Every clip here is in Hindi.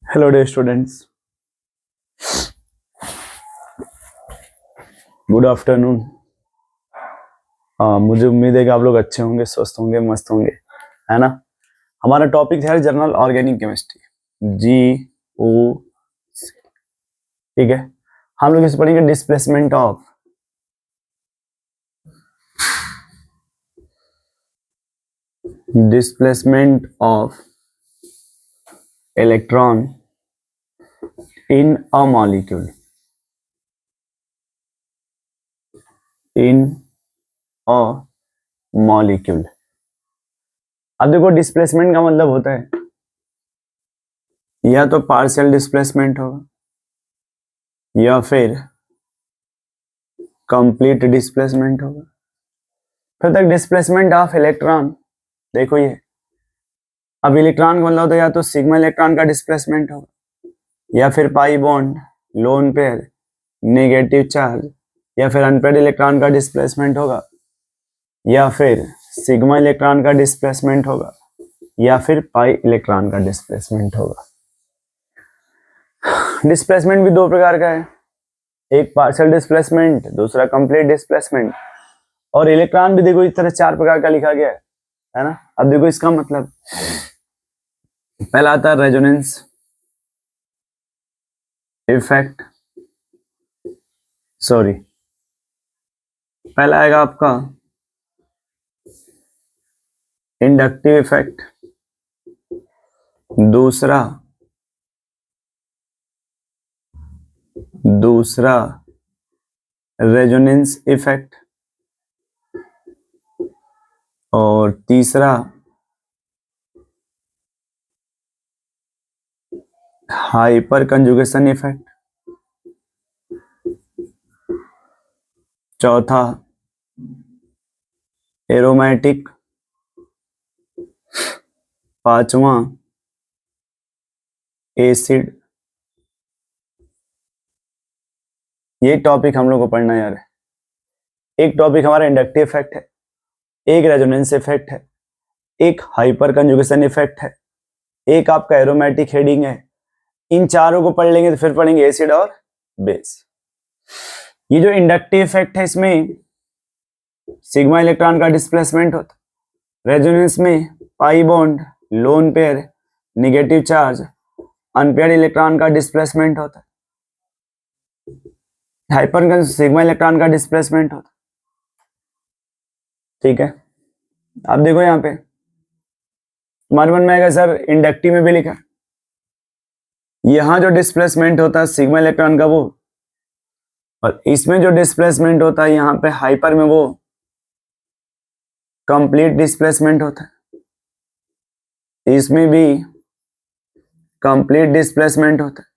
Hello day students, good afternoon. मुझे उम्मीद है कि आप लोग अच्छे होंगे, स्वस्थ होंगे, मस्त होंगे, है ना। हमारा टॉपिक है जनरल ऑर्गेनिक केमिस्ट्री, GO। ठीक है, हम लोग इस पढ़ेंगे displacement of electron in a molecule अब देखो, डिस्प्लेसमेंट का मतलब होता है या तो पार्शियल डिस्प्लेसमेंट होगा या फिर कंप्लीट डिस्प्लेसमेंट होगा। फिर तक डिस्प्लेसमेंट ऑफ इलेक्ट्रॉन, देखो ये अब इलेक्ट्रॉन का मतलब होता है या तो सिग्मा इलेक्ट्रॉन का डिस्प्लेसमेंट होगा या फिर pi bond, lone pair, negative charge, या फिर अनपेयर्ड इलेक्ट्रॉन का डिस्प्लेसमेंट होगा या फिर सिग्मा इलेक्ट्रॉन का डिस्प्लेसमेंट होगा या फिर पाई इलेक्ट्रॉन का डिस्प्लेसमेंट होगा। डिस्प्लेसमेंट भी दो प्रकार का है, एक पार्शियल डिस्प्लेसमेंट, दूसरा कंप्लीट डिस्प्लेसमेंट। और इलेक्ट्रॉन भी देखो इस तरह चार प्रकार का लिखा गया है ना। अब देखो इसका मतलब पहला आता है रेजोनेंस इफेक्ट, सॉरी पहला आएगा आपका इंडक्टिव इफेक्ट, दूसरा रेजोनेंस इफेक्ट और तीसरा हाइपर कंजुगेशन इफेक्ट, चौथा एरोमेटिक, पांचवा एसिड। ये टॉपिक हम लोग को पढ़ना यार है। एक टॉपिक हमारा इंडक्टिव इफेक्ट है, एक रेजोनेंस इफेक्ट है, एक हाइपर कंजुगेशन इफेक्ट है, एक आपका एरोमेटिक हेडिंग है। इन चारों को पढ़ लेंगे तो फिर पढ़ेंगे एसिड और बेस। ये जो इंडक्टिव इफेक्ट है इसमें सिग्मा इलेक्ट्रॉन का डिस्प्लेसमेंट होता है, रेजोनेंस में pi bond, lone pair, negative charge, unpaired electron का डिस्प्लेसमेंट होता है, हाइपर सिग्मा इलेक्ट्रॉन का डिस्प्लेसमेंट होता है। ठीक है, अब देखो यहाँ पे तुम्हारे मन में आएगा सर इंडक्टिव में भी लिखा, यहां जो डिस्प्लेसमेंट होता है सिग्मा इलेक्ट्रॉन का वो, और इसमें जो डिस्प्लेसमेंट होता है यहाँ पे हाइपर में वो कंप्लीट डिस्प्लेसमेंट होता है, इसमें भी कंप्लीट डिस्प्लेसमेंट होता है।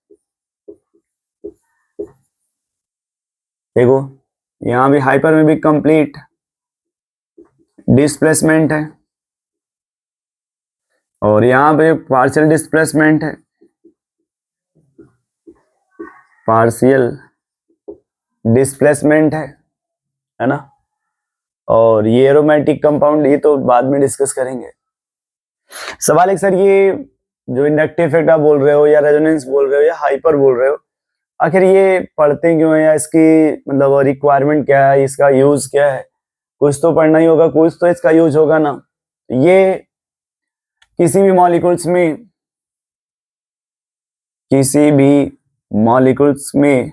देखो यहां भी हाइपर में भी कंप्लीट डिस्प्लेसमेंट है और यहां पे पार्शियल डिस्प्लेसमेंट है, पार्शियल डिस्प्लेसमेंट है ना। और ये एरोमेटिक कंपाउंड ये तो बाद में डिस्कस करेंगे। सवाल है सर ये जो इंडक्टिव इफेक्ट आप बोल रहे हो या रेजोनेंस बोल रहे हो या हाइपर बोल रहे हो, आखिर ये पढ़ते क्यों है या इसकी मतलब रिक्वायरमेंट क्या है, इसका यूज क्या है। कुछ तो पढ़ना ही होगा, कुछ तो इसका यूज होगा ना। ये किसी भी मॉलिक्यूल्स में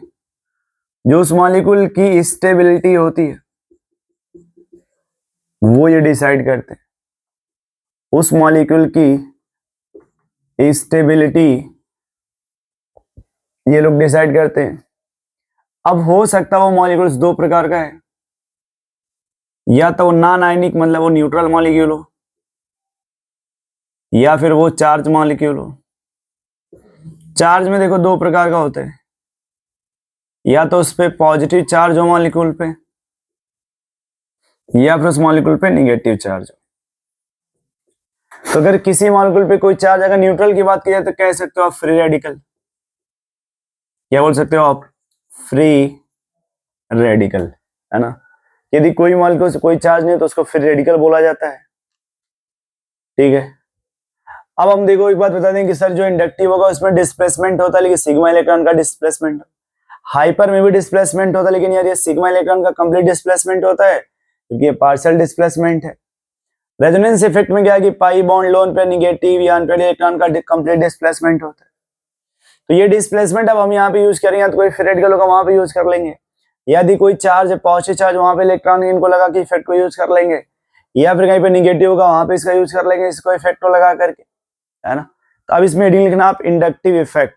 जो उस मॉलिक्यूल की स्टेबिलिटी होती है वो ये डिसाइड करते हैं, उस मॉलिक्यूल की स्टेबिलिटी ये लोग डिसाइड करते हैं। अब हो सकता है वो मॉलिक्यूल्स दो प्रकार का है, या तो नॉन आयनिक मतलब वो न्यूट्रल मॉलिक्यूल हो, या फिर वो चार्ज मॉलिक्यूल हो। चार्ज में देखो दो प्रकार का होता है, या तो उस पे पॉजिटिव चार्ज हो मॉलिक्यूल पे, या फिर उस मॉलिक्यूल पे नेगेटिव चार्ज हो। तो अगर किसी मॉलिक्यूल पे कोई चार्ज अगर न्यूट्रल की बात की जाए तो कह सकते हो आप फ्री रेडिकल। क्या बोल सकते हो आप? फ्री रेडिकल, है ना। यदि कोई मॉलिक्यूल से कोई चार्ज नहीं तो उसको फ्री रेडिकल बोला जाता है। ठीक है, अब हम देखो एक बात बता दें कि सर जो इंडक्टिव होगा उसमें डिस्प्लेसमेंट होता है, लेकिन सिग्मा इलेक्ट्रॉन का डिस्प्लेसमेंट, हाइपर में भी डिस्प्लेसमेंट होता है, लेकिन यार ये सिग्मा इलेक्ट्रॉन का कंप्लीट डिस्प्लेसमेंट होता है क्योंकि ये पार्शियल डिस्प्लेसमेंट है। रेजोनेंस इफेक्ट में क्या है कि पाई बॉन्ड लोन पे नेगेटिव या अनपेड इलेक्ट्रॉन का कंप्लीट डिस्प्लेसमेंट होता है। तो ये डिस्प्लेसमेंट अब हम यहाँ पे यूज करेंगे, तो कोई थेरेटिकल होगा वहां पे यूज कर लेंगे, यदि कोई चार्ज है पॉजिटिव चार्ज वहां पे इलेक्ट्रॉन इनको लगा के इफेक्ट को यूज कर लेंगे, या फिर कहीं पे निगेटिव होगा वहां पे इसका यूज कर लेंगे, इसको इफेक्ट को लगा करके, है ना। तो अब इसमें हेडिंग लिखना आप इंडक्टिव इफेक्ट,